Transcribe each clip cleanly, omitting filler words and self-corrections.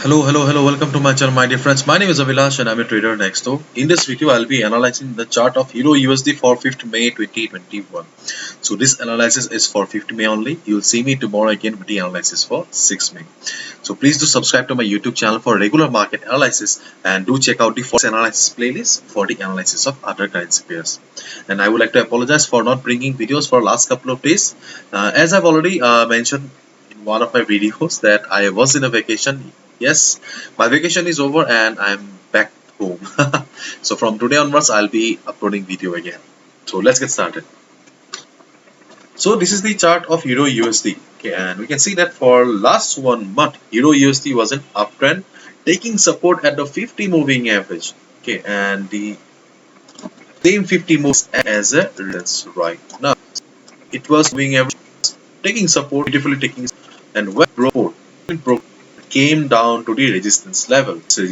Hello, welcome to my channel, my dear friends. My name is Avilash and I'm a trader next door. In this video, I'll be analyzing the chart of Euro USD for 5th May 2021. So this analysis is for 5th May only. You'll see me tomorrow again with the analysis for 6th May. So please do subscribe to my YouTube channel for regular market analysis and do check out the Forex analysis playlist for the analysis of other currency pairs. And I would like to apologize for not bringing videos for last couple of days. As I've already mentioned in one of my videos that I was in a vacation. Yes, my vacation is over and I'm back home. So from today onwards, I'll be uploading video again. So let's get started. So this is the chart of Euro USD. Okay, and we can see that for last 1 month, Euro USD was an uptrend, taking support at the 50 moving average. Okay, and the same 50 moves as a resistance right now. It was moving average, taking support, beautifully taking, and when broke, came down to the resistance level. Sorry,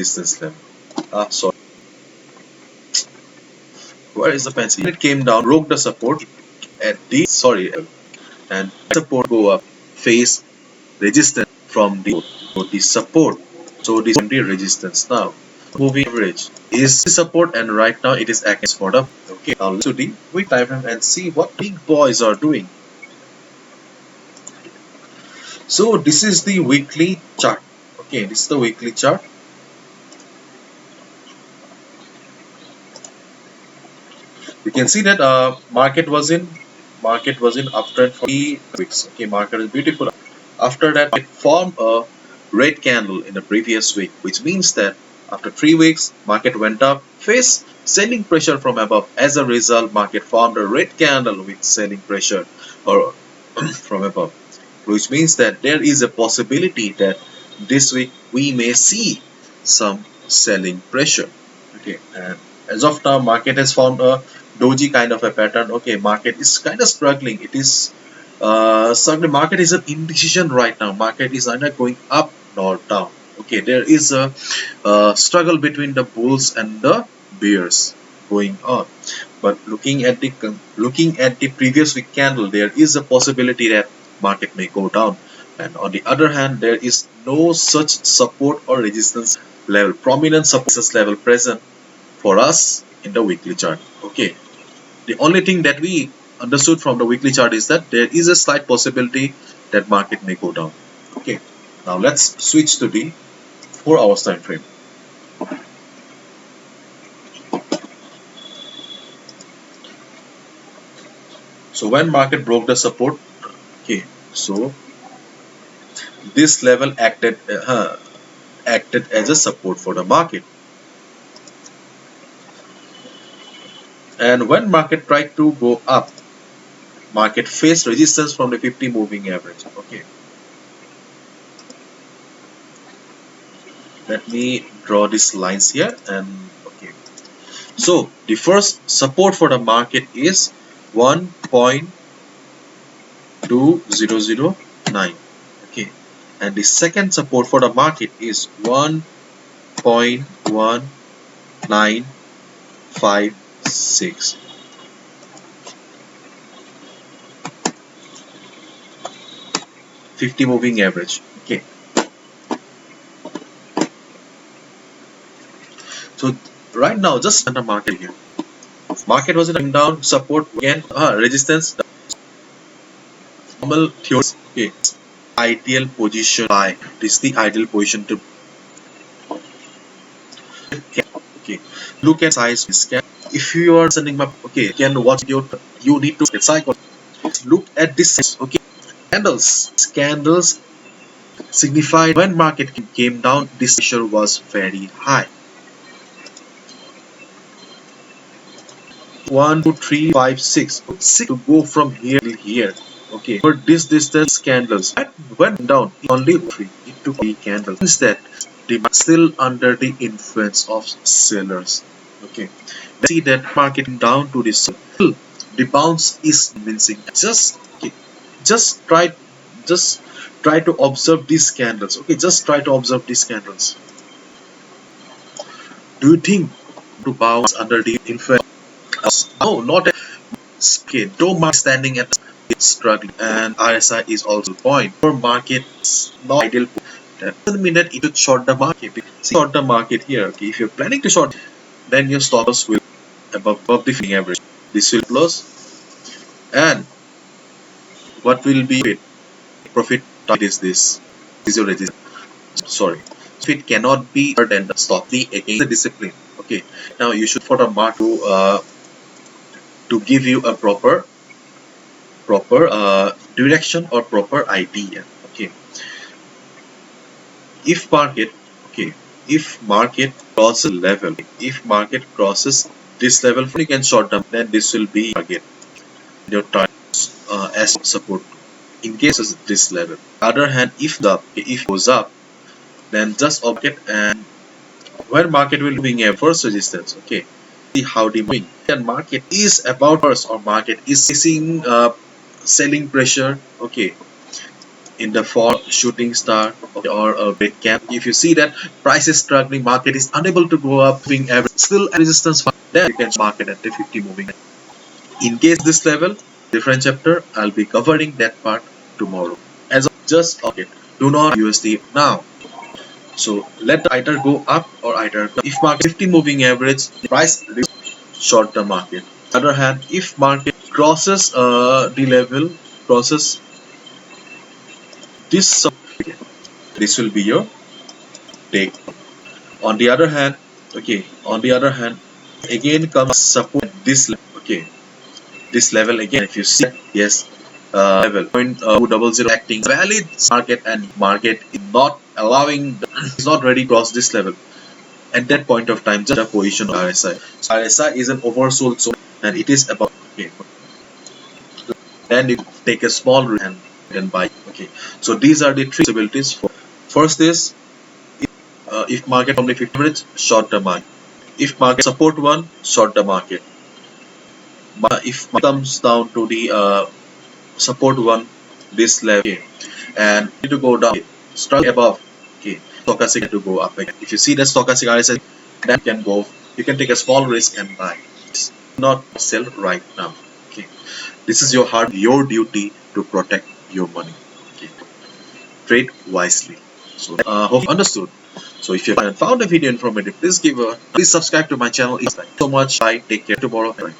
where is the pencil? It came down, broke the support at the and support go up, face resistance from the support. So this is the resistance now. Moving average is the support, and right now it is acting for the okay. Now let's do the quick time frame and see what big boys are doing. So this is the weekly chart. Okay, this is the weekly chart. You can see that market was in uptrend for 3 weeks. Okay, market is beautiful. After that, it formed a red candle in the previous week, which means that after 3 weeks, market went up, faced selling pressure from above. As a result, market formed a red candle with selling pressure or from above, which means that there is a possibility that this week we may see some selling pressure. Okay, and as of now, market has found a doji kind of a pattern. Okay, market is kind of struggling. It is certainly market is an indecision right now. Market is either going up or down. Okay, there is a struggle between the bulls and the bears going on. But looking at the previous week candle, there is a possibility that market may go down. And on the other hand, there is no such support or resistance level, prominent support level present for us in the weekly chart. Okay, the only thing that we understood from the weekly chart is that there is a slight possibility that market may go down. Okay, now let's switch to the 4 hours time frame. So when market broke the support, okay, so this level acted as a support for the market. And when market tried to go up, market faced resistance from the 50 moving average. Okay, let me draw these lines here. And okay, so the first support for the market is 1.2009. Okay, and the second support for the market is 1.1956. 50 moving average. Okay, so right now just under market here, market was in down, support again, resistance, normal theory. Okay, ideal position buy. This is the ideal position to. Okay, look at size scan. If you are sending my okay, can watch your, you need to get cycle. Look at this. Okay, candles signified when market came down, this pressure was very high. 1 2 3 5 6 to go from here to here. Okay, but this distance candles that went down only 3. It took 3 candles. Means that demand still under the influence of sellers. Okay, let's see that market down to this. The bounce is convincing. Just try just try to observe these candles. Okay, just try to observe these candles. Do you think to bounce under the influence? No, not okay. Don't mark standing at struggling, and RSI is also point for market not ideal. That doesn't mean that you should short the market. See, short the market here. Okay, if you're planning to short, then your stop loss will above the fitting average. This will close, and what will be profit target is this. This is your resistance. Sorry. So it cannot be higher than the stop the against the discipline. Okay. Now you should for the mark to give you a proper direction or proper idea. Okay. If market okay if market crosses level, if market crosses this level, you can short term, then this will be target your target as support in case of this level. Other hand, if it goes up, then just object, and where market will be a first resistance. Okay, see how the moving and market is about first, or market is facing selling pressure. Okay, in the fall shooting star, okay, or a big cap. If you see that price is struggling, market is unable to go up, moving average still at resistance, then you can market at the 50 moving. In case this level, different chapter, I'll be covering that part tomorrow. As of just okay, do not USD now. So let either go up or either go. If market 50 moving average, price short the market. On the other hand, if market crosses the level, crosses this support, this will be your take. On the other hand, okay, on the other hand, again comes support this level. Okay, this level again. If you see, yes, level 0.200 acting valid market, and market is not allowing, is not ready to cross this level. At that point of time, just a position of RSI. So RSI is an oversold zone, and it is about okay. Then you take a small risk and buy. Okay, so these are the three possibilities. For first is if market only 50 minutes, short the market. If market support one, short the market. But if market comes down to the support one, this level, okay, and need to go down, struggle above, okay, stochastic to go up again. If you see the stochastic RSI, then you can go, you can take a small risk and buy. Not sell right now. Okay, this is your duty to protect your money. Okay, trade wisely. So hope you understood. So if you found the video informative, please subscribe to my channel. Thank you so much. Bye. Take care tomorrow. Bye.